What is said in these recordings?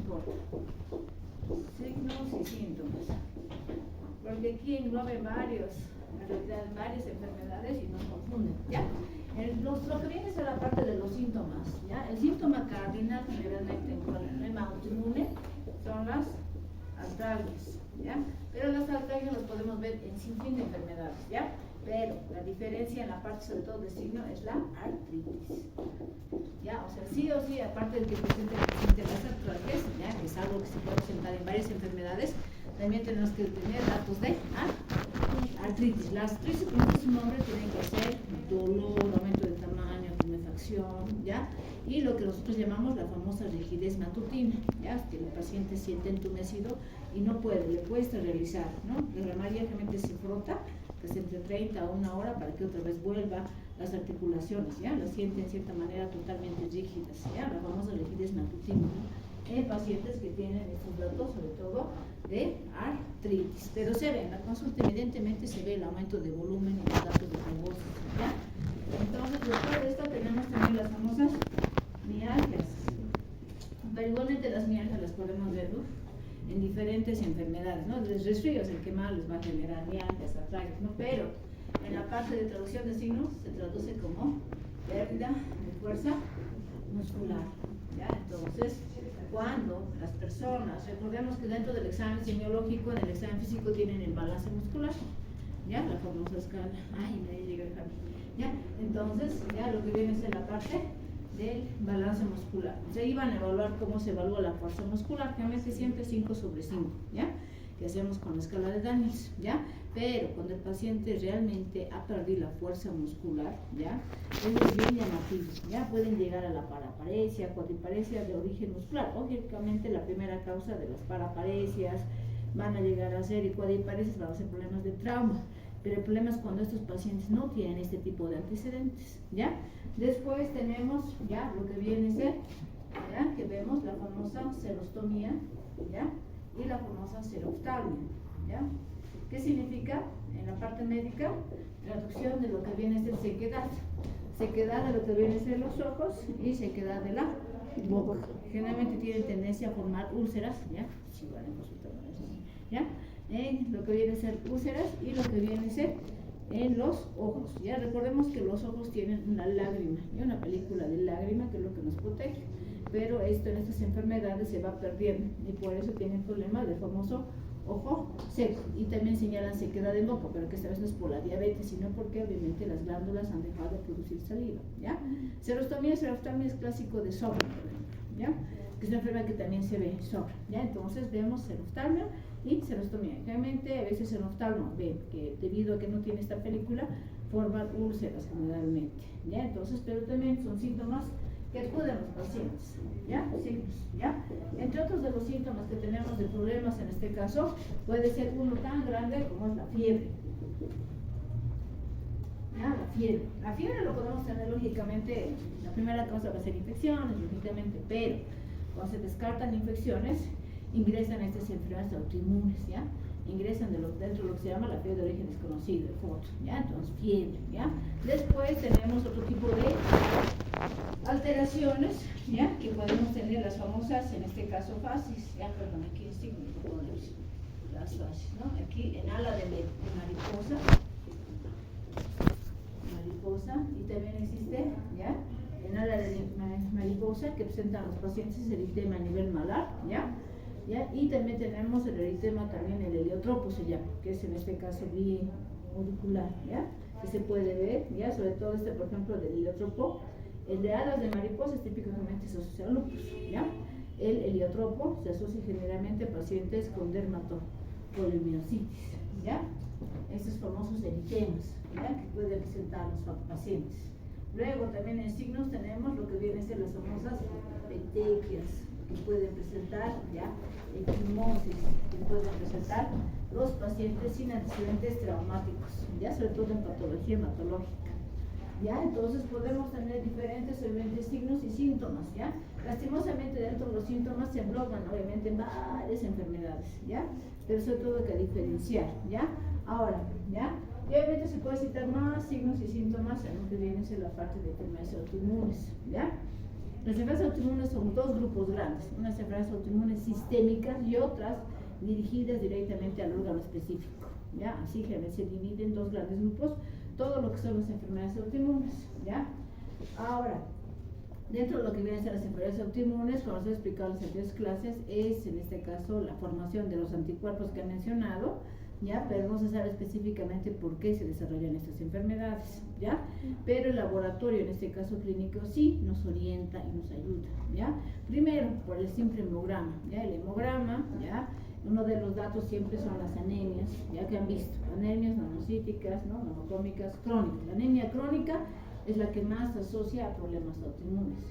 importa. Signos y síntomas. Porque aquí engloben varias enfermedades y nos confunden, ¿ya? Lo que viene es la parte de los síntomas, ¿ya? El síntoma cardinal generalmente en un problema autoinmune son las artralgias, ¿ya? Pero las artralgias las podemos ver en sinfín de enfermedades, ¿ya? Pero la diferencia en la parte sobre todo de signo es la artritis, ¿ya? O sea, sí o sí, aparte de que presente el paciente las artralgias, ¿ya? Que es algo que se puede presentar en varias enfermedades, también tenemos que tener datos de artritis. Las artritis, como dice su nombre, tienen que ser dolor, aumento de tamaño, tumefacción, ¿ya? Y lo que nosotros llamamos la famosa rigidez matutina, ¿ya? Que el paciente siente entumecido y no puede, le cuesta realizar, ¿no? La mayormente se frota, pues entre 30 a 1 hora para que otra vez vuelva las articulaciones, ¿ya? Las siente en cierta manera totalmente rígidas, ¿ya? La famosa rigidez matutina, ¿no? En pacientes que tienen estos datos, sobre todo de artritis. Pero se ve, en la consulta evidentemente se ve el aumento de volumen y los datos de trombosis, ¿ya? Entonces, después de esto tenemos también las famosas mialgias. Pero igualmente las mialgias las podemos ver en diferentes enfermedades, ¿no? El resfrío es el que más les va a generar mialgias, artralgias, ¿no? Pero en la parte de traducción de signos se traduce como pérdida de fuerza muscular, ¿ya? Entonces, cuando las personas, recordemos que dentro del examen semiológico, en el examen físico tienen el balance muscular, ¿ya? La famosa escala, me llega el cambio, ¿ya? Entonces, ya lo que viene es en la parte del balance muscular. Se iban a evaluar cómo se evalúa la fuerza muscular, realmente siempre 5/5, ¿ya? Que hacemos con la escala de Daniels, ¿ya? Pero cuando el paciente realmente ha perdido la fuerza muscular, ¿ya? Es bien llamativo, ¿ya? Pueden llegar a la paraparesia, cuadriparesia de origen muscular. Lógicamente la primera causa de las paraparesias van a llegar a ser, y cuadriparesias van a ser problemas de trauma. Pero el problema es cuando estos pacientes no tienen este tipo de antecedentes, ¿ya? Después tenemos ya lo que viene a ser, ¿ya? Que vemos la famosa serostomía, ¿ya? Y la famosa seroftalmia, ¿ya? ¿Qué significa? En la parte médica, traducción de lo que viene a ser sequedad. Sequedad de lo que viene a ser los ojos y sequedad de la boca. Generalmente tienen tendencia a formar úlceras, ¿ya? Sí, van a consultar, ¿ya? En lo que viene a ser úlceras y lo que viene a ser en los ojos, ¿ya? Recordemos que los ojos tienen una lágrima, ¿ya? Una película de lágrima que es lo que nos protege, pero esto en estas enfermedades se va perdiendo y por eso tienen problemas del famoso ojo seco, y también señalan sequedad en boca, pero que esta vez no es por la diabetes, sino porque obviamente las glándulas han dejado de producir saliva, ¿ya? Serostomía es clásico de sobra, por ejemplo, ¿ya? Que es una enfermedad que también se ve sobra, ¿ya? Entonces vemos seroftalmia y serostomía. Realmente a veces el oftalmo ve que debido a que no tiene esta película forman úlceras generalmente, ¿ya? Entonces, pero también son síntomas que acuden los pacientes, ¿ya? Signos, ¿ya? Entre otros de los síntomas que tenemos de problemas en este caso, puede ser uno tan grande como es la fiebre, ¿ya? La fiebre lo podemos tener lógicamente, la primera causa va a ser infecciones, lógicamente, pero cuando se descartan infecciones, ingresan estas enfermedades autoinmunes, ¿ya? Ingresan dentro de lo que se llama la fiebre de origen desconocido, el FODR, ¿ya? Entonces, fiebre, ¿ya? Después tenemos otro tipo de alteraciones, ¿ya? Que podemos tener las famosas, en este caso, fases, ¿ya? Perdón, aquí en signo, las fases, ¿no? Aquí en ala de mariposa, y también existe, ¿ya? En ala de mariposa que presentan los pacientes eritema a nivel malar, ¿ya? ¿Ya? Y también tenemos el eritema, también el heliotropo se llama, que es en este caso biauricular, ¿ya? Que se puede ver, ¿ya? Sobre todo este, por ejemplo, del heliotropo. El de alas de mariposa es típicamente se asocia al lupus, ¿ya? El heliotropo se asocia generalmente a pacientes con dermatopoliomiositis, ¿ya? Estos famosos eritemas, ¿ya? Que pueden presentar los pacientes. Luego también en signos tenemos lo que vienen a ser las famosas petequias, que pueden presentar, ¿ya? Equimosis, que pueden presentar los pacientes sin antecedentes traumáticos, ¿ya? Sobre todo en patología hematológica, ¿ya? Entonces podemos tener diferentes obviamente signos y síntomas, ¿ya? Lastimosamente dentro de los síntomas se engloban obviamente varias enfermedades, ¿ya? Pero sobre todo que diferenciar, ¿ya? Ahora, ¿ya? Y obviamente se puede citar más signos y síntomas en lo que viene a ser la parte de enfermedades autoinmunes, ¿ya? Las enfermedades autoinmunes son dos grupos grandes, unas enfermedades autoinmunes sistémicas y otras dirigidas directamente al órgano específico, ¿ya? Así que se dividen en dos grandes grupos, todo lo que son las enfermedades autoinmunes, ¿ya? Ahora, dentro de lo que vienen a ser las enfermedades autoinmunes, como os he explicado en las anteriores clases, es en este caso la formación de los anticuerpos que he mencionado, ¿ya? Pero no se sabe específicamente por qué se desarrollan estas enfermedades, ¿ya? Pero el laboratorio, en este caso clínico, sí nos orienta y nos ayuda, ¿ya? Primero, por el simple hemograma, ¿ya? El hemograma, ¿ya? Uno de los datos siempre son las anemias, ya que han visto, anemias monocíticas, ¿no? Monocómicas, crónicas. La anemia crónica es la que más se asocia a problemas autoinmunes.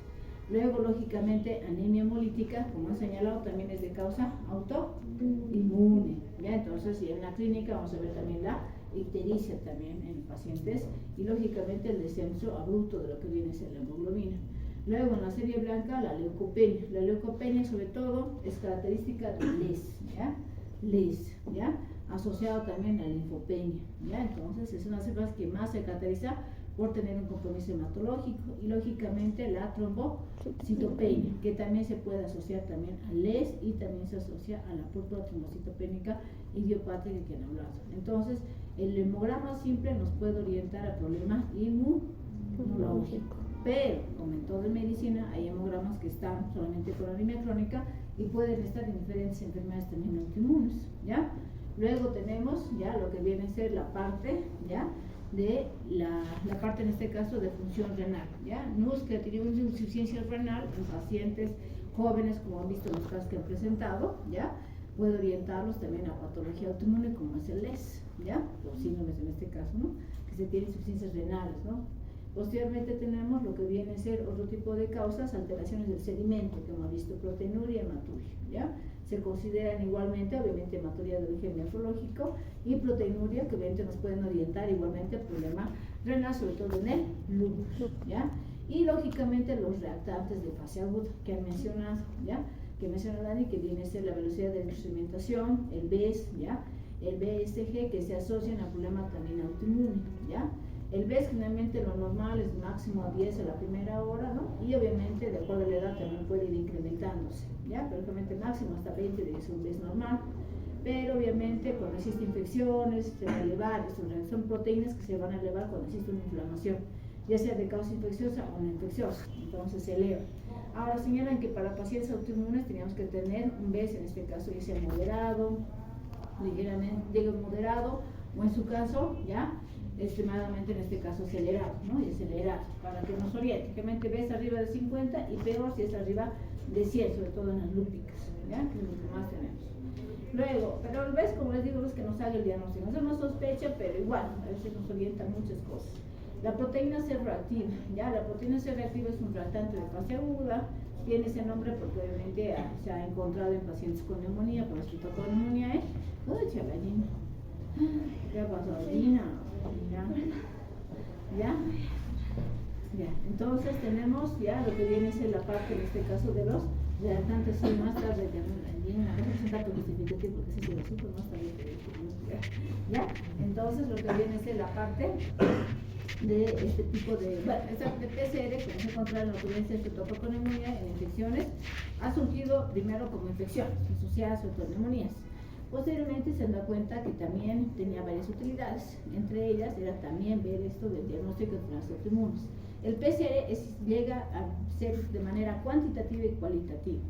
Luego, lógicamente, anemia hemolítica, como he señalado, también es de causa autoinmune, ¿ya? Entonces, y en la clínica vamos a ver también la ictericia también en pacientes y, lógicamente, el descenso abrupto de lo que viene a ser la hemoglobina. Luego, en la serie blanca, la leucopenia. La leucopenia, sobre todo, es característica de LES, ¿ya? LES, ¿ya? Asociado también a la linfopenia, ¿ya? Entonces, es una de las enfermedades que más se caracteriza por tener un compromiso hematológico y, lógicamente, la trombocitopenia, que también se puede asociar también al LES y también se asocia a la púrpura trombocitopénica idiopática que han hablado. Entonces, el hemograma simple nos puede orientar a problemas inmunológicos. Pero, como en todo en medicina, hay hemogramas que están solamente con anemia crónica y pueden estar en diferentes enfermedades también autoinmunes, ¿ya? Luego tenemos ya lo que viene a ser la parte, ¿ya? De la parte, en este caso, de función renal, ¿ya? NUS, que ha tenido una insuficiencia renal en pacientes jóvenes, como han visto en los casos que han presentado, ¿ya? Puede orientarlos también a patología autoinmune, como es el LES, ¿ya? Los síndromes en este caso, ¿no? Que se tienen insuficiencias renales, ¿no? Posteriormente tenemos lo que viene a ser otro tipo de causas, alteraciones del sedimento, que hemos visto, proteinuria y hematuria, ¿ya? Se consideran igualmente, obviamente, hematuria de origen nefrológico y proteinuria, que obviamente nos pueden orientar igualmente al problema renal, sobre todo en el lupus, ¿ya? Y, lógicamente, los reactantes de fase aguda, que han mencionado, ¿ya? Que menciona Dani, que viene a ser la velocidad de instrumentación, el BES, ¿ya? El BSG, que se asocian al problema también autoinmune, ¿ya? El BES generalmente lo normal es máximo 10 a la primera hora, ¿no? Y obviamente de acuerdo a la edad también puede ir incrementándose, ¿ya? Pero obviamente máximo hasta 20 es un BES normal. Pero obviamente cuando existen infecciones se va a elevar, son proteínas que se van a elevar cuando existe una inflamación, ya sea de causa infecciosa o no infecciosa, entonces se eleva. Ahora señalan que para pacientes autoinmunes teníamos que tener un BES, en este caso ya sea moderado, ligeramente moderado, o en su caso, ¿ya? Extremadamente, en este caso, acelerado, ¿no? Y acelerado, para que nos oriente. Obviamente ves arriba de 50 y peor si es arriba de 100, sobre todo en las lúpicas, ¿ya? Que es lo que más tenemos. Luego, pero ves, como les digo, es que nos sale el diagnóstico. No es una sospecha, pero igual, a veces nos orientan muchas cosas. La proteína C reactiva, ¿ya? La proteína C reactiva es un reactante de fase aguda, tiene ese nombre porque obviamente se ha encontrado en pacientes con neumonía, por eso con neumonía, ¿eh? ¡Uy, chavallina! ¿Qué ha pasado, Gina? ¿Ya? Ya, entonces tenemos ya lo que viene a ser la parte, en este caso, de los reactantes, y más tarde a veces es un dato justificativo porque si se lo supo más tarde ¿ya? Entonces lo que viene a ser la parte de este tipo de, bueno, esta PCR, como se encuentra en la ocurrencia de neumonía en infecciones, ha surgido primero como infecciones asociadas a neumonías. Posteriormente se da cuenta que también tenía varias utilidades, entre ellas era también ver esto del diagnóstico de enfermedades autoinmunes. El PCR llega a ser de manera cuantitativa y cualitativa.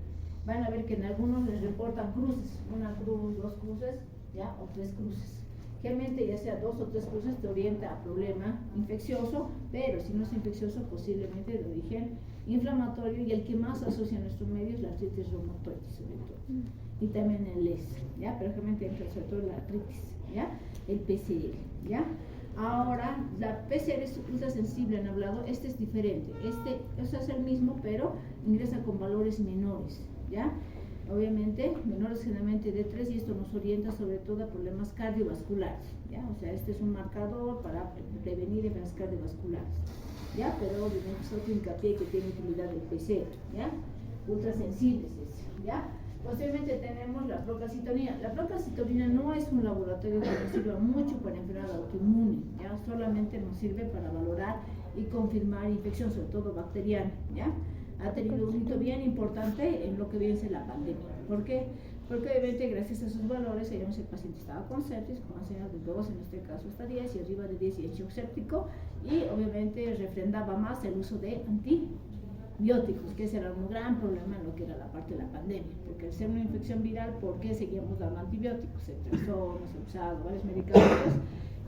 Van a ver que en algunos les reportan cruces, una cruz, dos cruces, ¿ya? O tres cruces. Generalmente ya sea 2 o 3 cruces te orienta a problema infeccioso, pero si no es infeccioso posiblemente de origen inflamatorio, y el que más asocia a nuestros medios la artritis reumatoide sobre todo, y también el LES, ¿ya? Pero generalmente entra sobre todo la artritis, ¿ya? El PCR, ¿ya? Ahora, la PCR es ultra sensible, han hablado, este es diferente, este es el mismo, pero ingresa con valores menores, ¿ya? Obviamente, menores generalmente de 3, y esto nos orienta sobre todo a problemas cardiovasculares, ¿ya? O sea, este es un marcador para prevenir enfermedades cardiovasculares, ¿ya? Pero obviamente es otro hincapié que tiene utilidad el PCR, ¿ya? Ultrasensibles, ¿ya? Posteriormente tenemos la procalcitonina. La procalcitonina no es un laboratorio que nos sirva mucho para enfermedad autoinmune, ¿ya? Solamente nos sirve para valorar y confirmar infección, sobre todo bacteriana, ¿ya? ha tenido un hito bien importante en lo que viene a ser la pandemia. ¿Por qué? Porque obviamente gracias a sus valores, digamos, el paciente estaba con sepsis, con señas de 2, en este caso hasta 10, y arriba de 10 y en shock séptico, y obviamente refrendaba más el uso de antibióticos, que ese era un gran problema en lo que era la parte de la pandemia, porque al ser una infección viral, ¿por qué seguíamos dando antibióticos? Se trazó, se ha usado varios medicamentos,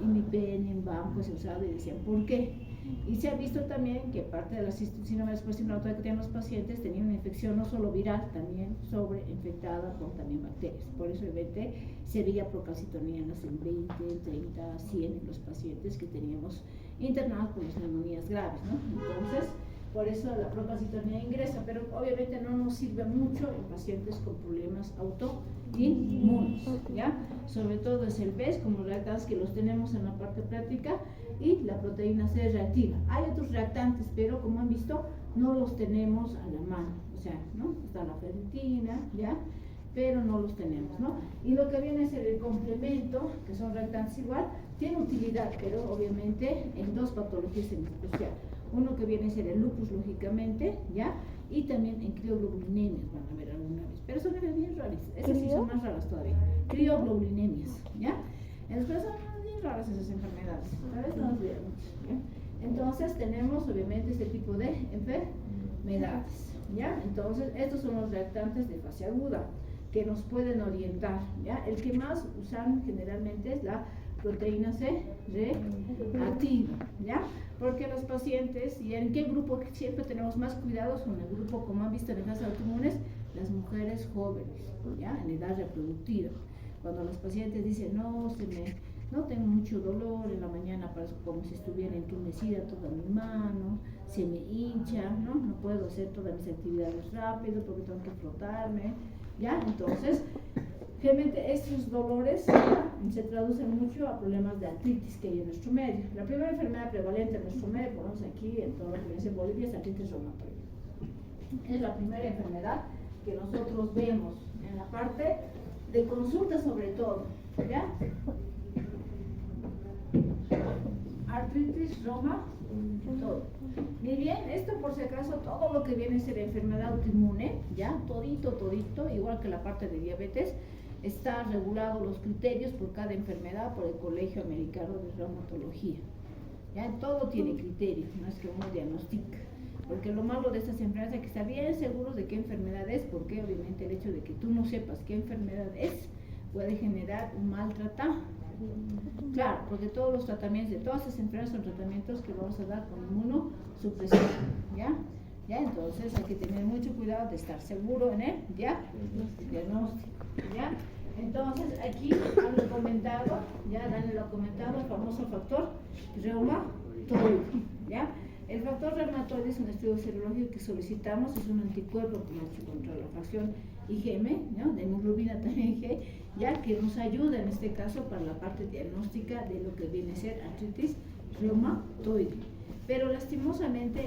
Imipen, Imbam, pues se ha usado y decían, ¿por qué? Y se ha visto también que parte de la síndrome de respuesta inmunológica que tienen los pacientes tenían una infección no solo viral, también sobreinfectada con también bacterias. Por eso obviamente se veía procalcitonía en 20, 30, 100 en los pacientes que teníamos internados con las neumonías graves, ¿no? Entonces, por eso la procalcitonía ingresa, pero obviamente no nos sirve mucho en pacientes con problemas autoinmunes, ¿ya? Sobre todo es el BES, como reactantes que los tenemos en la parte práctica, y la proteína C reactiva. Hay otros reactantes, pero como han visto, no los tenemos a la mano, o sea, ¿no? Está la ferritina, ¿ya? Pero no los tenemos, ¿no? Y lo que viene a ser el complemento, que son reactantes igual, tiene utilidad, pero obviamente en dos patologías en especial. Uno que viene a ser el lupus, lógicamente, ¿ya? Y también en crioglobulinemias, van a ver alguna vez, pero son bien raras, esas sí son más raras todavía, crioglobulinemias, ¿ya? Entonces son bien raras esas enfermedades, ¿sabes? No nos olvidemos, ¿ya? Entonces tenemos obviamente este tipo de enfermedades, ¿ya? Entonces estos son los reactantes de fase aguda que nos pueden orientar, ¿ya? El que más usan generalmente es la proteína C reactiva, ¿ya? Porque los pacientes, ¿y en qué grupo siempre tenemos más cuidados? Con el grupo, como han visto en las autoinmunes, las mujeres jóvenes, ¿ya? En edad reproductiva. Cuando los pacientes dicen, no tengo mucho dolor, en la mañana parece como si estuviera entumecida toda mi mano, se me hincha, no puedo hacer todas mis actividades rápido porque tengo que frotarme, ¿ya? Entonces, realmente estos dolores se traducen mucho a problemas de artritis que hay en nuestro medio. La primera enfermedad prevalente en nuestro medio, ponemos aquí en todo lo que viene en Bolivia, es artritis reumatoide. Es la primera enfermedad que nosotros vemos en la parte de consulta sobre todo, ¿ya? Artritis reumatoide. Muy bien, esto por si acaso, todo lo que viene a ser enfermedad autoinmune, ya, todito, igual que la parte de diabetes, está regulado los criterios por cada enfermedad por el Colegio Americano de Reumatología. Ya, todo tiene criterios, no es que uno diagnostica. Porque lo malo de estas enfermedades es que estar bien seguros de qué enfermedad es, porque obviamente el hecho de que tú no sepas qué enfermedad es puede generar un mal tratamiento. Claro, porque todos los tratamientos de todas estas enfermedades son tratamientos que vamos a dar con inmunosupresión, ¿ya? Entonces hay que tener mucho cuidado de estar seguro en el diagnóstico, ¿ya? Entonces aquí han comentado, Daniel lo ha comentado, el famoso factor reumatoide, ¿ya? El factor reumatoide es un estudio serológico que solicitamos, es un anticuerpo contra la fracción IgM, ¿no? De hemoglobina también G, ya que nos ayuda en este caso para la parte diagnóstica de lo que viene a ser artritis reumatoide. Pero lastimosamente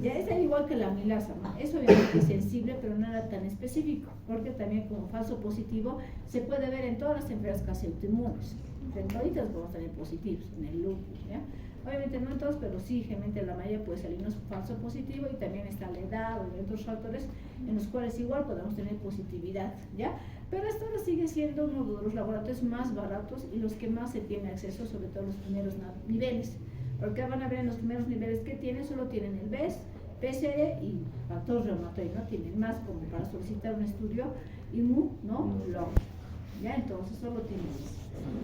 ya es igual que la amilasa, ¿no? Es obviamente sensible, pero no era tan específico, porque también como falso positivo se puede ver en todas las enfermedades casi autoinmunes. En toditas podemos tener positivos, en el lupus, ¿ya? Obviamente no en todos, pero sí, generalmente la mayoría puede salirnos falso positivo, y también está la edad o otros factores en los cuales igual podemos tener positividad, ¿ya? Pero esto sigue siendo uno de los laboratorios más baratos y los que más se tiene acceso, sobre todo en los primeros niveles, porque van a ver en los primeros niveles que tienen, solo tienen el BES, PCR y factor reumatoide, no tienen más como para solicitar un estudio inmunológico, ¿ya? Entonces solo tienen eso.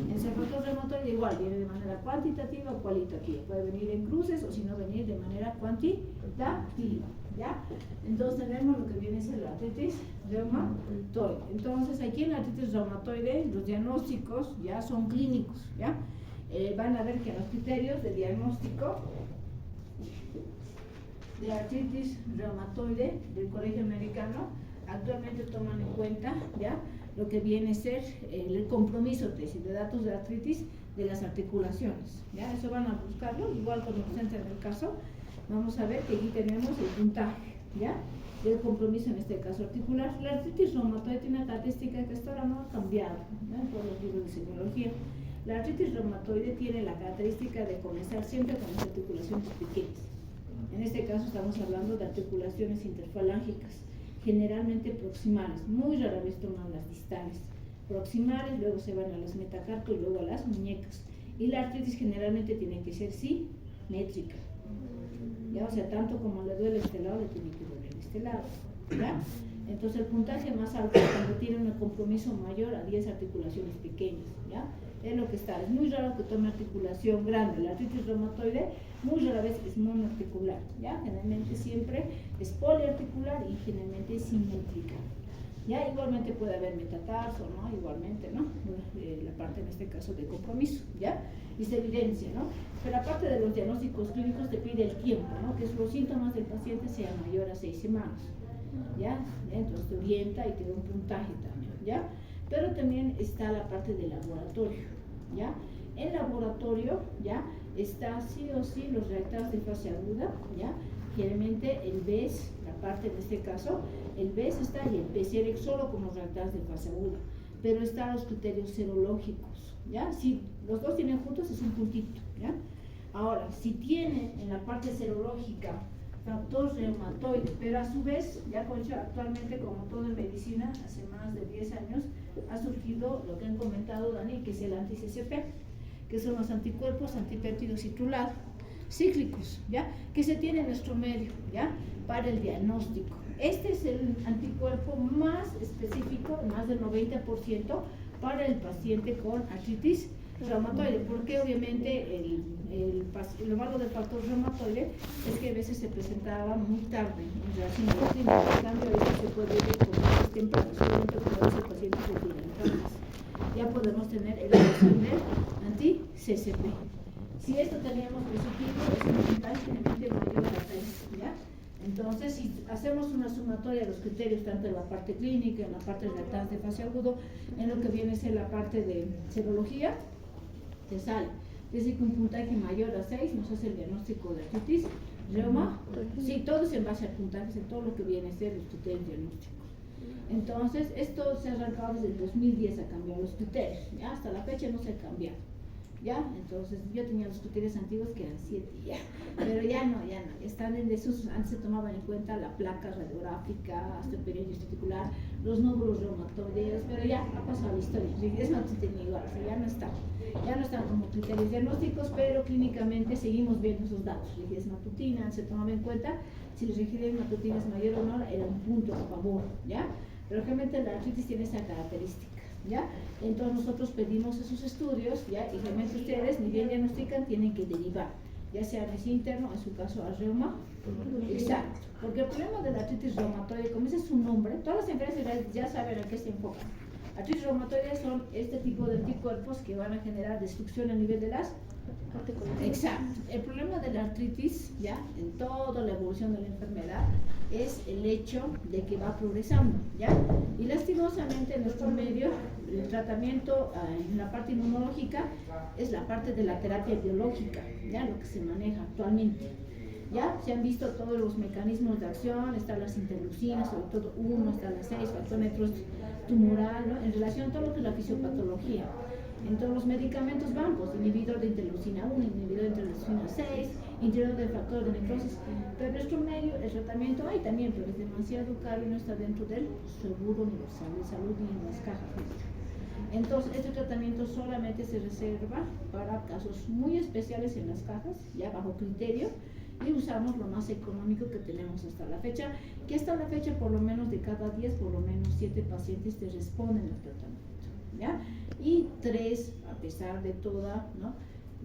En el factor reumatoide igual viene de manera cuantitativa o cualitativa, puede venir en cruces o si no venir de manera cuantitativa, ¿ya? Entonces tenemos lo que viene a ser la artritis reumatoide. Entonces aquí en la artritis reumatoide los diagnósticos ya son clínicos, ¿ya? Van a ver que los criterios de diagnóstico de artritis reumatoide del Colegio Americano actualmente toman en cuenta, ¿ya?, lo que viene a ser el compromiso de datos de artritis de las articulaciones, ¿ya? Eso van a buscarlo, igual cuando presenten el caso, vamos a ver que aquí tenemos el puntaje, ¿ya?, del compromiso en este caso articular. La artritis reumatoide tiene una característica que hasta ahora no ha cambiado, ¿ya?, en todos los libros de semiología. La artritis reumatoide tiene la característica de comenzar siempre con las articulaciones pequeñas, En este caso estamos hablando de articulaciones interfalángicas, generalmente proximales, muy rara vez toman las distales. Proximales, luego se van a las metacarpos y luego a las muñecas. Y la artritis generalmente tiene que ser simétrica. ¿Ya? O sea, tanto como le duele este lado, le tiene que doler este lado. ¿Ya? Entonces el puntaje más alto es cuando tiene un compromiso mayor a 10 articulaciones pequeñas. ¿Ya? Es lo que está. Es muy raro que tome articulación grande. La artritis reumatoide muy rara vez es monoarticular. ¿Ya? Generalmente siempre es poliarticular y generalmente es simétrica. Ya, igualmente puede haber metatarso, ¿no? Igualmente, ¿no? La parte en este caso de compromiso, ¿ya? Y se evidencia, ¿no? Pero aparte de los diagnósticos clínicos te pide el tiempo, ¿no? Que los síntomas del paciente sean mayor a 6 semanas, ¿ya? Entonces te orienta y te da un puntaje también, ¿ya? Pero también está la parte del laboratorio, ¿ya? En laboratorio, ¿ya? Está sí o sí los reactados de fase aguda, ¿ya? Generalmente el BES, la parte en este caso, el BES está y el PCR solo como reactados de fase aguda, pero están los criterios serológicos, ¿ya? Si los dos tienen juntos es un puntito, ¿ya? Ahora, si tiene en la parte serológica factor reumatoide, pero a su vez, ya Concha, actualmente como todo en medicina, hace más de 10 años, ha surgido lo que han comentado Dani, que es el anti-CCP, que son los anticuerpos antipéptidos citrulados cíclicos, ¿ya? Que se tiene en nuestro medio, ¿ya? Para el diagnóstico. Este es el anticuerpo más específico, más del 90% para el paciente con artritis reumatoide, porque obviamente lo malo del factor reumatoide es que a veces se presentaba muy tarde en relación a la clínica. En cambio, esto se puede ver con más temprano, solamente cuando ese paciente se tiene enfermedades. Ya podemos tener el del anti-CCP. Si esto teníamos positivo, es un porcentaje generalmente mayor a 3, ¿ya? Entonces, si hacemos una sumatoria de los criterios, tanto en la parte clínica, en la parte de reactadas de fase agudo, en lo que viene a ser la parte de serología, te sale. Es decir, que un puntaje mayor a 6 nos hace el diagnóstico de artritis reuma. Sí, todo es en base a puntajes, en todo lo que viene a ser los criterios diagnósticos. Entonces, esto se ha arrancado desde el 2010 a cambiar los criterios, ¿ya? Hasta la fecha no se ha cambiado. ¿Ya? Entonces yo tenía los criterios antiguos que eran 7 ya, pero ya no, están en desuso. Antes se tomaban en cuenta la placa radiográfica, hasta el periodo testicular, los nódulos reumatoideos, pero ya ha pasado la historia, es no igual, o sea, ya no están como criterios diagnósticos, pero clínicamente seguimos viendo esos datos. Rigidez matutina se tomaba en cuenta, si la rigidez matutina es mayor o no, era un punto a favor, ¿ya? Pero realmente la artritis tiene esa característica, ¿ya? Entonces nosotros pedimos esos estudios, ¿ya? Y realmente ustedes, ni bien diagnostican, tienen que derivar, ya sea a interno, en su caso a reuma. Exacto, porque el problema de la artritis reumatoide, como ese es su nombre, todas las enfermedades ya saben a qué se enfocan. Artritis reumatoide son este tipo de anticuerpos que van a generar destrucción a nivel de las articulaciones. Exacto. El problema de la artritis, ya, en toda la evolución de la enfermedad, es el hecho de que va progresando, ya. Y lastimosamente en nuestro medio, el tratamiento en la parte inmunológica es la parte de la terapia biológica, ya, lo que se maneja actualmente. Ya se han visto todos los mecanismos de acción, están las interleucinas, sobre todo 1, están las 6, factómetros tumoral, ¿no? En relación a todo lo que es la fisiopatología. En todos los medicamentos van, pues, inhibidor de interleucina 1, inhibidor de interleucina 6, inhibidor del factor de necrosis. Pero en nuestro medio, el tratamiento hay también, pero es demasiado caro y no está dentro del seguro universal de salud ni en las cajas. Entonces, este tratamiento solamente se reserva para casos muy especiales en las cajas, ya bajo criterio, y usamos lo más económico que tenemos hasta la fecha, que hasta la fecha por lo menos de cada 10, por lo menos 7 pacientes te responden al tratamiento, ¿ya? Y 3, a pesar de toda, ¿no?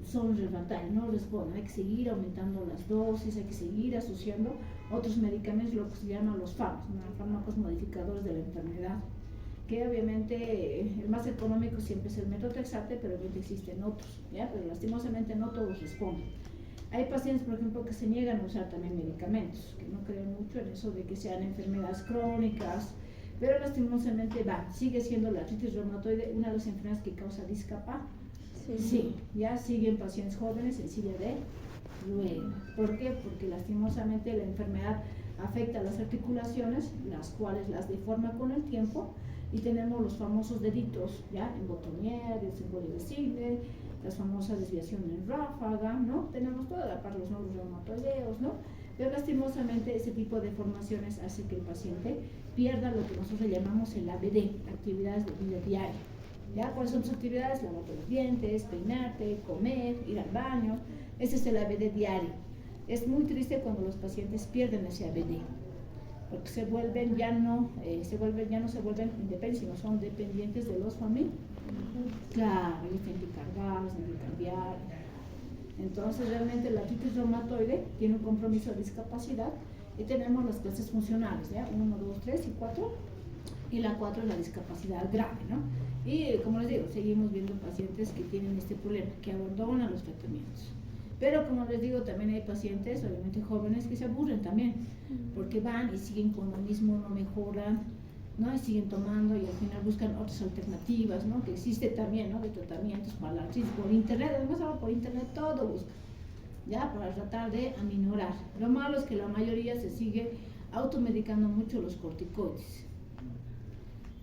Son refractarios, no responden. Hay que seguir aumentando las dosis, hay que seguir asociando otros medicamentos, lo que se llama los fármacos modificadores de la enfermedad, que obviamente el más económico siempre es el metotrexate, pero obviamente existen otros, ¿ya? Pero lastimosamente no todos responden. Hay pacientes, por ejemplo, que se niegan a usar también medicamentos, que no creen mucho en eso de que sean enfermedades crónicas, pero lastimosamente sigue siendo la artritis reumatoide una de las enfermedades que causa discapacidad. Sí, ya siguen pacientes jóvenes en silla de ruedas. ¿Por qué? Porque lastimosamente la enfermedad afecta a las articulaciones, las cuales las deforma con el tiempo, y tenemos los famosos deditos, ¿ya? En botonieres, en boli de Sigle, las famosas desviaciones en ráfaga, ¿no? Tenemos toda la parte de los nódulos reumatoideos, ¿no? Pero lastimosamente ese tipo de formaciones hace que el paciente pierda lo que nosotros llamamos el ABD, actividades de vida diaria. ¿Ya? ¿Cuáles son tus actividades? Lavarte los dientes, peinarte, comer, ir al baño. Ese es el ABD diario. Es muy triste cuando los pacientes pierden ese ABD, porque se vuelven ya no se vuelven independientes, sino son dependientes de los familiares. Claro, ellos tienen que cargar, tienen que cambiar. Entonces realmente la artritis reumatoide tiene un compromiso de discapacidad y tenemos las clases funcionales, ¿ya? 1, 2, 3 y 4, y la 4 es la discapacidad grave, ¿no? Y como les digo, seguimos viendo pacientes que tienen este problema, que abandonan los tratamientos. Pero como les digo, también hay pacientes, obviamente jóvenes, que se aburren también, porque van y siguen con lo mismo, no mejoran, ¿no? Y siguen tomando y al final buscan otras alternativas, ¿no? Que existe también, ¿no? De tratamientos para la artritis por internet, además ahora por internet todo busca, ¿ya? Para tratar de aminorar. Lo malo es que la mayoría se sigue automedicando mucho los corticoides,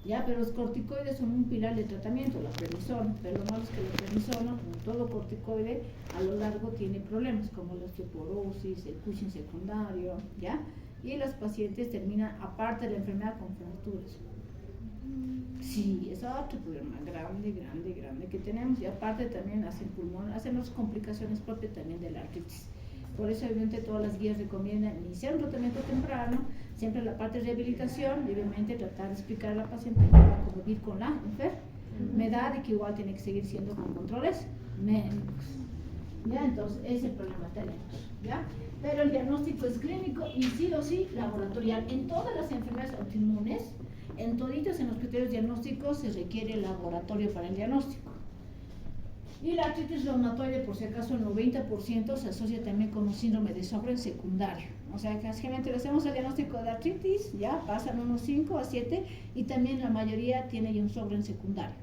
¿ya? Pero los corticoides son un pilar de tratamiento, la prednisona, pero lo malo es que la prednisona, como todo corticoide, a lo largo tiene problemas como la osteoporosis, el Cushing secundario, ¿ya? Y los pacientes terminan, aparte de la enfermedad, con fracturas. Sí, es otro problema grande que tenemos, y aparte también hacen pulmón, hacen las complicaciones propias también de la artritis. Por eso obviamente todas las guías recomiendan iniciar un tratamiento temprano, siempre la parte de rehabilitación, y obviamente tratar de explicar a la paciente cómo convivir con la enfermedad y que igual tiene que seguir siendo con controles médicos. ¿Ya? Entonces ese problema tenemos, ¿ya? Pero el diagnóstico es clínico y sí o sí laboratorial. En todas las enfermedades autoinmunes, en toditos en los criterios diagnósticos se requiere laboratorio para el diagnóstico. Y la artritis reumatoide, por si acaso, el 90% se asocia también con un síndrome de Sjögren secundario. O sea, que generalmente le hacemos el diagnóstico de artritis, ya pasan unos 5 a 7, y también la mayoría tiene ya un Sjögren secundario.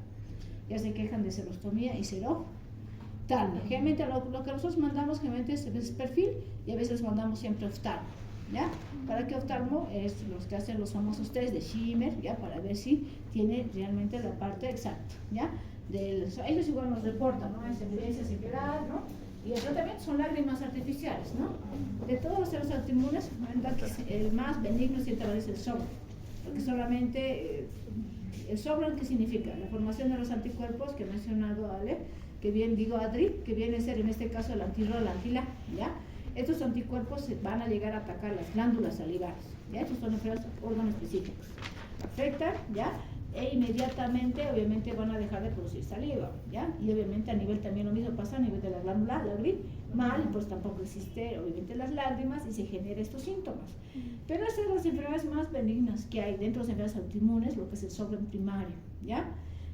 Ya se quejan de serostomía y serotalmia. Generalmente lo que nosotros mandamos generalmente es perfil, y a veces mandamos siempre oftalmo, ¿ya? ¿Para qué oftalmo? Es los que hacen los famosos test de Schimmer, ¿ya? Para ver si tiene realmente la parte exacta, ¿ya? Ellos igual nos reportan, ¿no? Es evidencia sequedad, ¿no? Y el tratamiento son lágrimas artificiales, ¿no? De todos los seres autoinmunes, el más benigno siempre es el Sjögren, porque solamente el Sjögren, ¿qué significa? La formación de los anticuerpos que he mencionado, Ale, que bien digo Adri, que viene a ser en este caso el antirrol, antila, ¿ya? Estos anticuerpos van a llegar a atacar las glándulas salivares, ¿ya? Estos son enfermedades órganos específicos. Afectan, ¿ya? E inmediatamente, obviamente, van a dejar de producir saliva, ¿ya? Y obviamente a nivel también lo mismo pasa a nivel de la glándula lagrimal, pues tampoco existe, obviamente, las lágrimas y se generan estos síntomas. Pero estas son las enfermedades más benignas que hay dentro de las enfermedades autoinmunes, lo que es el Sjögren primario, ¿ya?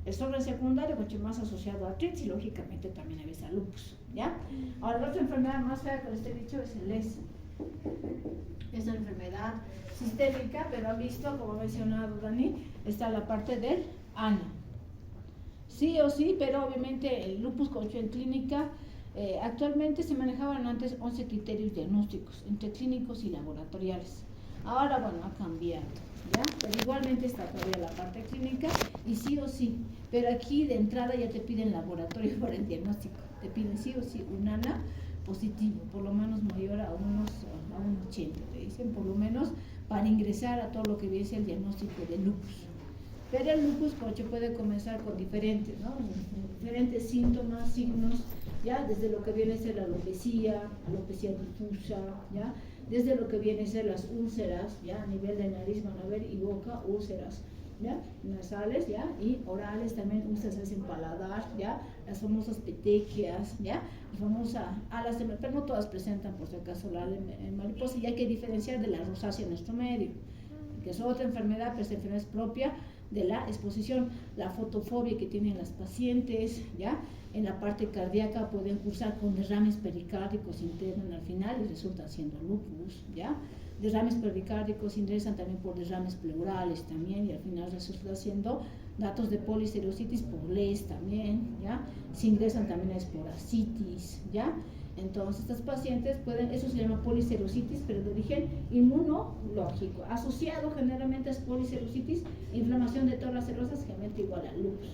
El Sjögren secundario, mucho más asociado a artritis y lógicamente también a veces a lupus, ¿ya? Ahora, la otra enfermedad más fea que les he dicho es el ES. Es una enfermedad sistémica, pero han visto, como ha mencionado Dani, está la parte del ano. Sí o sí, pero obviamente el lupus en clínica, actualmente se manejaban antes 11 criterios diagnósticos, entre clínicos y laboratoriales. Ahora, bueno, ha cambiado, ¿ya? Pero igualmente está todavía la parte clínica y sí o sí, pero aquí de entrada ya te piden laboratorio para el diagnóstico, te piden sí o sí un ANA positivo, por lo menos mayor a un 80, te dicen, por lo menos para ingresar a todo lo que viene el diagnóstico de lupus. Pero el lupus, coche, puede comenzar con diferentes, ¿no? Diferentes síntomas, signos, ya desde lo que viene a ser la alopecia difusa, ya desde lo que viene a ser las úlceras, ya a nivel de nariz van a ver, y boca, úlceras, ¿ya? Nasales, ¿ya? Y orales también, úlceras en paladar, ¿ya? Las famosas petequias, ¿ya? La famosa alas de, pero no todas presentan, por si acaso, la mariposa, y hay que diferenciar de la rosácea en nuestro medio, que es otra enfermedad, pero esta enfermedad es propia de la exposición, la fotofobia que tienen las pacientes, ¿ya? En la parte cardíaca pueden cursar con derrames pericárdicos internos al final y resulta siendo lupus, ¿ya? Derrames pericárdicos ingresan también por derrames pleurales también y al final resulta siendo datos de poliserositis por LES también, ¿ya? Se ingresan también a esporasitis, ¿ya? Entonces, estas pacientes pueden, eso se llama poliserositis, pero de origen inmunológico, asociado generalmente a poliserositis, inflamación de todas las serosas, generalmente igual a lupus.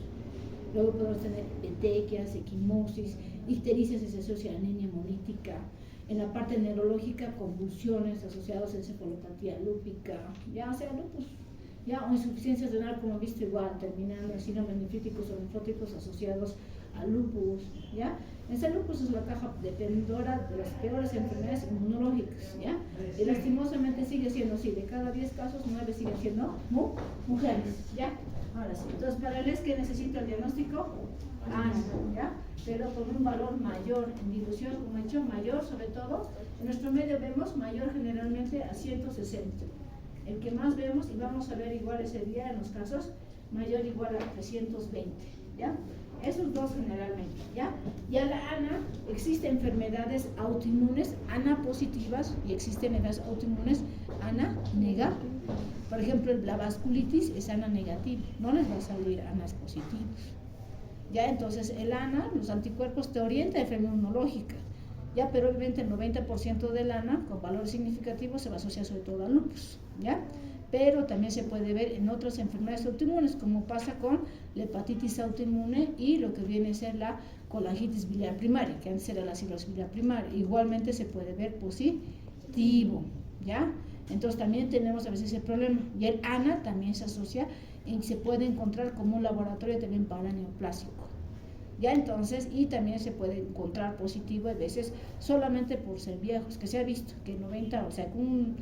Luego podemos tener petequias, equimosis, ictericia se asocia a anemia hemolítica, en la parte neurológica, convulsiones asociadas a encefalopatía lúpica, ya sea lupus, ya, o insuficiencia renal, como visto igual, terminal en síndromes nefríticos o linfóticos asociados a lupus, ya. Ese lupus es la caja dependora de las peores enfermedades inmunológicas, ya. Y lastimosamente sigue siendo así, de cada 10 casos, 9 siguen siendo mujeres, ya. Ahora sí, entonces para el que necesita el diagnóstico, ¿ya? Pero con un valor mayor en dilución, como he dicho, mayor sobre todo, en nuestro medio vemos mayor generalmente a 160. El que más vemos, y vamos a ver igual ese día en los casos, mayor igual a 320, ¿ya? Esos dos generalmente, ¿ya? Y a la ANA existen enfermedades autoinmunes ANA positivas y existen enfermedades autoinmunes ANA negativas. Por ejemplo, la vasculitis es ANA negativa, no les va a salir ANAs positivos. Ya, entonces el ANA, los anticuerpos te orientan a enfermedad inmunológica, ya, pero obviamente el 90% del ANA con valores significativos se va a asociar sobre todo al lupus, ¿ya? Pero también se puede ver en otras enfermedades autoinmunes, como pasa con la hepatitis autoinmune y lo que viene a ser la colangitis biliar primaria, que antes era la cirrosis biliar primaria. Igualmente se puede ver positivo, ¿ya? Entonces también tenemos a veces el problema. Y el ANA también se asocia y se puede encontrar como un laboratorio también para neoplásico. Ya, entonces, y también se puede encontrar positivo a veces solamente por ser viejos, que se ha visto que 90, o sea, un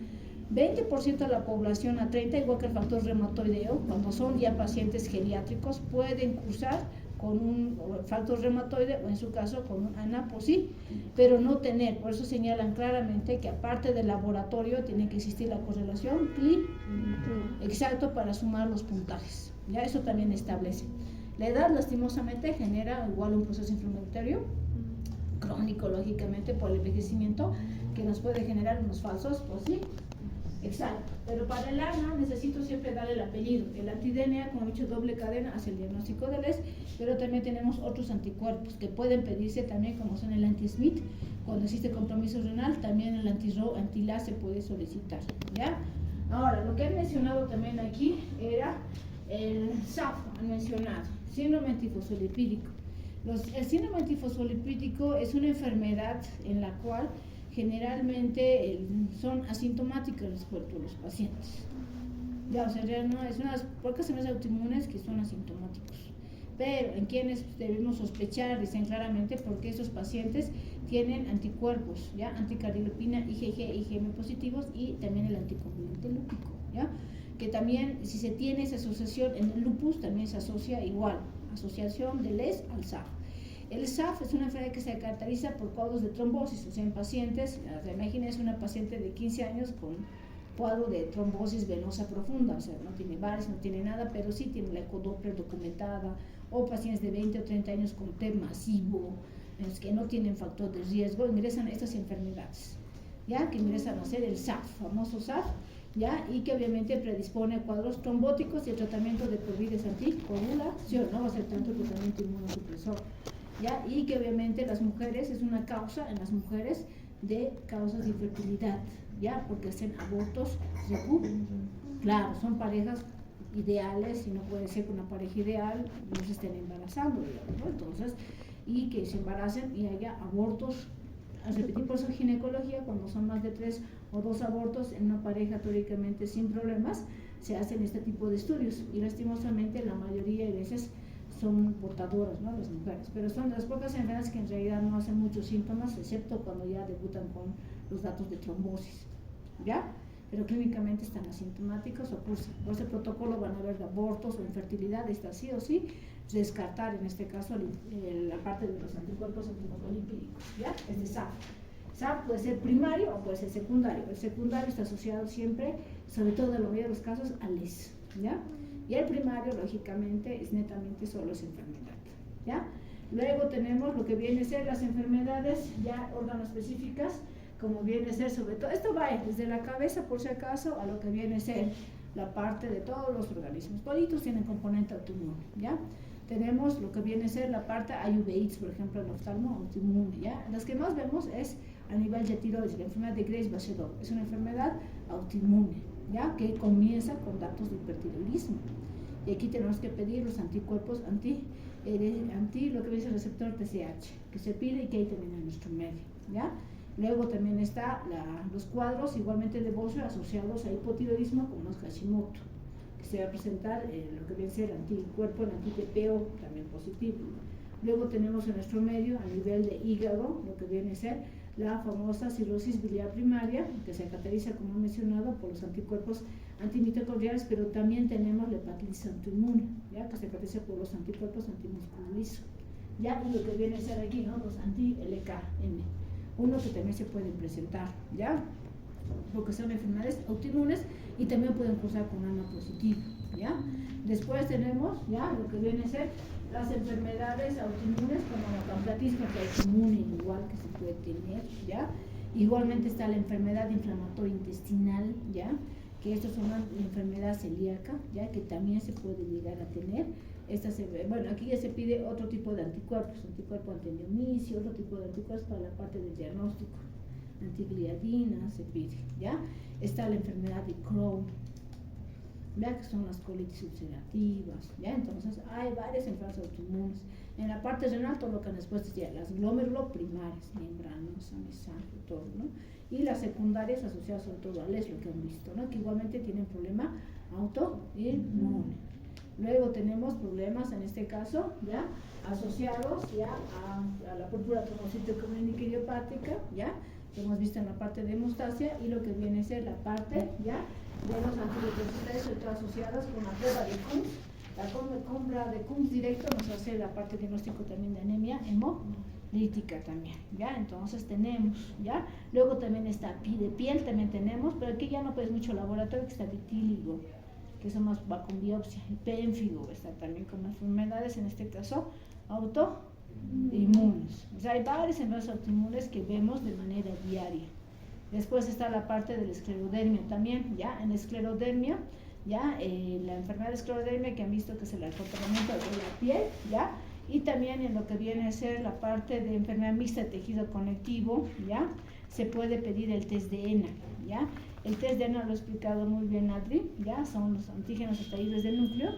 20% de la población a 30, igual que el factor reumatoideo, cuando son ya pacientes geriátricos, pueden cursar con un factor reumatoide o en su caso con un ANA positivo, pero no tener. Por eso señalan claramente que aparte del laboratorio tiene que existir la correlación clínica, exacto, para sumar los puntajes. Ya eso también establece. La edad lastimosamente genera igual un proceso inflamatorio crónico, lógicamente, por el envejecimiento, que nos puede generar unos falsos positivos. Exacto, pero para el ANA necesito siempre darle el apellido. El antidNA, como he dicho, doble cadena hace el diagnóstico del ES, pero también tenemos otros anticuerpos que pueden pedirse también, como son el anti-SMIT, cuando existe compromiso renal, también el anti-RO, anti-LA se puede solicitar, ¿ya? Ahora, lo que he mencionado también aquí era el SAF, han mencionado, síndrome antifosfolipídico. El síndrome antifosfolipídico es una enfermedad en la cual generalmente son asintomáticos los pacientes. Ya, o sea, no, es unas pocas enfermedades autoinmunes que son asintomáticos. Pero en quienes debemos sospechar, dicen claramente, porque esos pacientes tienen anticuerpos, ¿ya? Anticardiolipina, IgG, IgM positivos y también el anticoagulante lúpico, ¿ya? Que también, si se tiene esa asociación en el lupus, también se asocia igual, asociación del ES al SAF. El SAF es una enfermedad que se caracteriza por cuadros de trombosis, o sea, en pacientes, imagínense una paciente de 15 años con cuadro de trombosis venosa profunda, o sea, no tiene varices, no tiene nada, pero sí tiene la ecodoppler documentada, o pacientes de 20 o 30 años con T masivo, en los que no tienen factor de riesgo, ingresan a estas enfermedades, ya, que ingresan a ser el SAF, famoso SAF, ya, y que obviamente predispone a cuadros trombóticos y el tratamiento de provides anticoagulación, no va a ser tanto tratamiento inmunosupresor. ¿Ya? Y que obviamente las mujeres es una causa en las mujeres de causas de infertilidad, ¿ya? Porque hacen abortos, claro, son parejas ideales y no puede ser que una pareja ideal no se estén embarazando, digamos, ¿no? Entonces, y que se embaracen y haya abortos, a repetir, por eso ginecología, cuando son más de 3 o 2 abortos en una pareja teóricamente sin problemas, se hacen este tipo de estudios y lastimosamente la mayoría de veces son portadoras, ¿no? Las mujeres, pero son de las pocas enfermedades que en realidad no hacen muchos síntomas, excepto cuando ya debutan con los datos de trombosis, ¿ya? Pero clínicamente están asintomáticos o por ese protocolo van a haber abortos o infertilidad, está sí o sí, descartar en este caso la parte de los anticuerpos antifosfolipídicos, ¿ya? Este SAF. SAF puede ser primario o puede ser secundario. El secundario está asociado siempre, sobre todo en la mayoría de los casos, al ES, ¿ya? Y el primario, lógicamente, es netamente solo esa enfermedad, ¿ya? Luego tenemos lo que viene a ser las enfermedades ya órgano-específicas, como viene a ser sobre todo, esto va desde la cabeza, por si acaso, a lo que viene a ser la parte de todos los organismos. Toditos tienen componente autoinmune, ¿ya? Tenemos lo que viene a ser la parte IUVIX, por ejemplo, el oftalmo autoinmune, ¿ya? Las que más vemos es a nivel de tiroides, la enfermedad de Graves-Bachelot, es una enfermedad autoinmune, ¿ya? Que comienza con datos de hipertiroidismo. Y aquí tenemos que pedir los anticuerpos anti lo que dice el receptor TSH, que se pide y que hay también en nuestro medio, ¿ya? Luego también está los cuadros igualmente de Boswell asociados a hipotiroidismo como es Hashimoto, que se va a presentar lo que viene a ser el anticuerpo, el anti-TPO también positivo. Luego tenemos en nuestro medio a nivel de hígado lo que viene a ser la famosa cirrosis biliar primaria, que se caracteriza, como he mencionado, por los anticuerpos antimitocondriales, pero también tenemos la hepatitis autoinmune, ¿ya? Que se caracteriza por los anticuerpos antimusculizo, ¿ya? Y lo que viene a ser aquí, ¿no? Los anti-LKM, uno que también se pueden presentar, ¿ya? Porque son enfermedades autoinmunes y también pueden cursar con ANA positivo, ¿ya? Después tenemos, ¿ya? Lo que viene a ser las enfermedades autoinmunes como la pancreatitis autoinmune, igual que se puede tener, ¿ya? Igualmente está la enfermedad inflamatoria intestinal, ¿ya? Que esto es una enfermedad celíaca, ¿ya? Que también se puede llegar a tener. Bueno, aquí ya se pide otro tipo de anticuerpos, anticuerpo antineomicio, otro tipo de anticuerpos para la parte del diagnóstico. Antigliadina se pide, ¿ya? Está la enfermedad de Crohn, ¿ya? Que son las colitis ulcerativas, ¿ya? Entonces hay varias enfermedades autoinmunes. En la parte renal, todo lo que han expuesto ya, las glomeruloprimarias, membranosas, mesangial, todo, ¿no? Y las secundarias asociadas sobre todo al lo que han visto, ¿no? Que igualmente tienen problema autoinmune. Luego tenemos problemas, en este caso, ¿ya? Asociados ya a la púrpura tromocitocronínica idiopática, ¿ya? Que hemos visto en la parte de hemostasia, y lo que viene a ser la parte, ¿ya? De los antidepresivos, sobre todo asociadas con la prueba de Coombs. La compra de Coombs directo nos hace la parte de diagnóstico también de anemia hemolítica también, ¿ya? Entonces tenemos, ¿ya? Luego también está de piel, también tenemos, pero aquí ya no pues mucho laboratorio, que está vitíligo, que eso más va con biopsia, y pénfigo está también con enfermedades, en este caso, autoinmunes. O sea, hay varias enfermedades autoinmunes que vemos de manera diaria. Después está la parte de la esclerodermia también, ¿ya? En la esclerodermia, ¿ya? La enfermedad de esclerodermia que han visto que es el acotamiento de la piel, ¿ya? Y también en lo que viene a ser la parte de enfermedad mixta de tejido conectivo, ¿ya? Se puede pedir el test de ENA, ¿ya? El test de ENA lo ha explicado muy bien Adri, ¿ya? Son los antígenos extraídos del núcleo,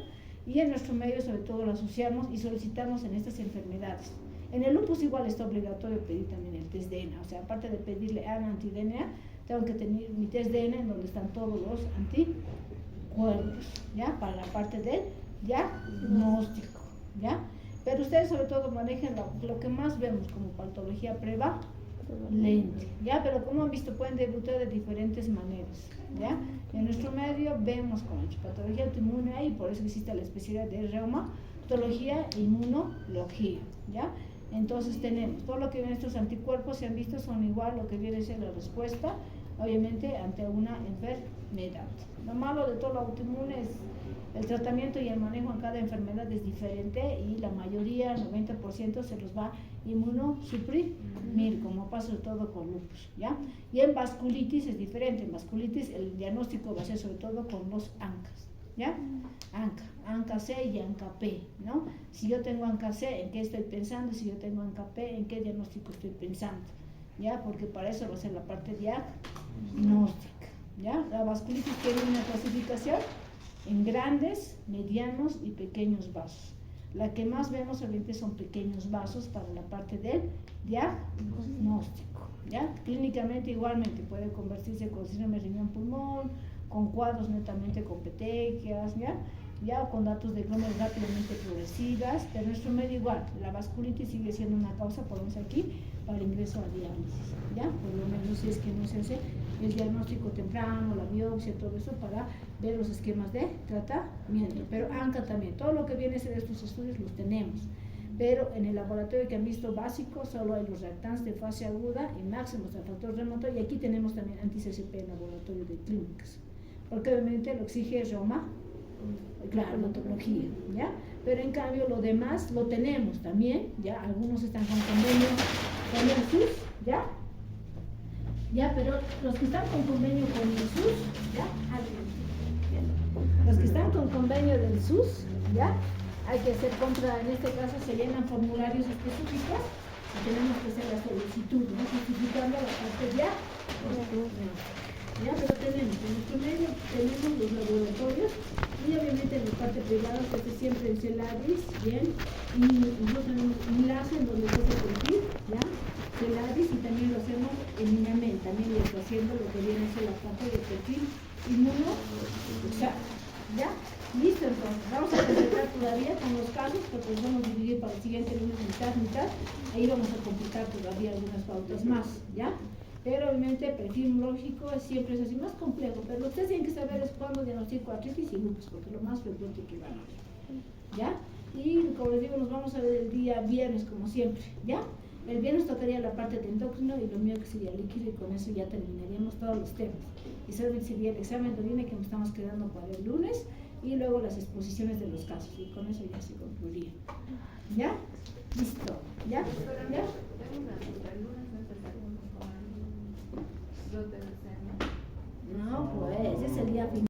y en nuestro medio sobre todo lo asociamos y solicitamos en estas enfermedades. En el lupus igual está obligatorio pedir también el test de ENA, o sea, aparte de pedirle ANA anti-DNA, tengo que tener mi test de ENA en donde están todos los anticuerpos, ¿ya? Para la parte del diagnóstico, ¿ya? Pero ustedes sobre todo manejen lo que más vemos como patología prevalente, ¿ya? Pero como han visto pueden debutar de diferentes maneras, ¿ya? En nuestro medio vemos como patología autoinmune, y por eso existe la especialidad de reumatología e inmunología, ¿ya? Entonces tenemos todo lo que ven estos anticuerpos, se han visto, son igual lo que viene a ser la respuesta, obviamente, ante una enfermedad. Lo malo de todo lo autoinmune es el tratamiento y el manejo en cada enfermedad es diferente, y la mayoría, el 90%, se los va a inmunosuprimir, como pasa sobre todo con lupus, ¿ya? Y en vasculitis es diferente. En vasculitis el diagnóstico va a ser sobre todo con los ANCAs, ¿ya? ANCA C y ANCA P, ¿no? Si yo tengo ANCA C, ¿en qué estoy pensando? Si yo tengo ANCA P, ¿en qué diagnóstico estoy pensando? ¿Ya? Porque para eso va a ser la parte diagnóstica, ¿ya? La vasculitis tiene una clasificación en grandes, medianos y pequeños vasos. La que más vemos obviamente son pequeños vasos para la parte del diagnóstico, ¿ya? Clínicamente igualmente puede convertirse con síndrome de riñón-pulmón, con cuadros netamente con petequias, ¿ya? O con datos de glomerulos rápidamente progresivas, pero en nuestro medio igual, la vasculitis sigue siendo una causa, por lo menos aquí, para el ingreso a diálisis, ¿ya? Por lo menos si es que no se hace el diagnóstico temprano, la biopsia, todo eso, para ver los esquemas de tratamiento. Pero ANCA también, todo lo que viene a ser estos estudios los tenemos, pero en el laboratorio que han visto básico solo hay los reactantes de fase aguda y máximos del factor remoto, y aquí tenemos también anti-CCP en laboratorio de clínicas, porque obviamente lo exige Roma, claro, hematología, ¿ya? Pero en cambio lo demás lo tenemos también, ¿ya? Algunos están con convenio con el SUS, ¿ya? Pero los que están con convenio con el SUS, ¿ya? Los que están con convenio del SUS, ¿ya? Hay que hacer compra, en este caso se llenan formularios específicos y tenemos que hacer la solicitud, ¿no? Justificando la parte ya, pero tenemos, en nuestro medio tenemos los laboratorios, y obviamente en la parte privada se hace siempre en CELADIS, bien, y nosotros tenemos un enlace en donde puede pedir, ¿ya? Se el ADIS y también lo hacemos en INAMEN, también lo está haciendo lo que viene a ser la parte de perfil inmuno, o sea, ¿ya? Listo, entonces, vamos a completar todavía con los casos, porque los vamos a dividir para el siguiente lunes mitad, ahí vamos a completar todavía algunas pautas más, ¿ya? Pero obviamente el perfil inmunológico siempre es así más complejo, pero lo que ustedes tienen que saber es cuándo diagnostico artritis y lupus, porque es lo más frecuente que van a ver, ¿ya? Y como les digo, nos vamos a ver el día viernes como siempre, ¿ya? El viernes tocaría la parte de endocrino y lo mío que sería líquido, y con eso ya terminaríamos todos los temas. Y solamente sería el examen de orina que nos estamos quedando para el lunes y luego las exposiciones de los casos, y con eso ya se concluiría. ¿Ya? Listo. ¿Ya? ¿Ya? No, pues, ese es el día final.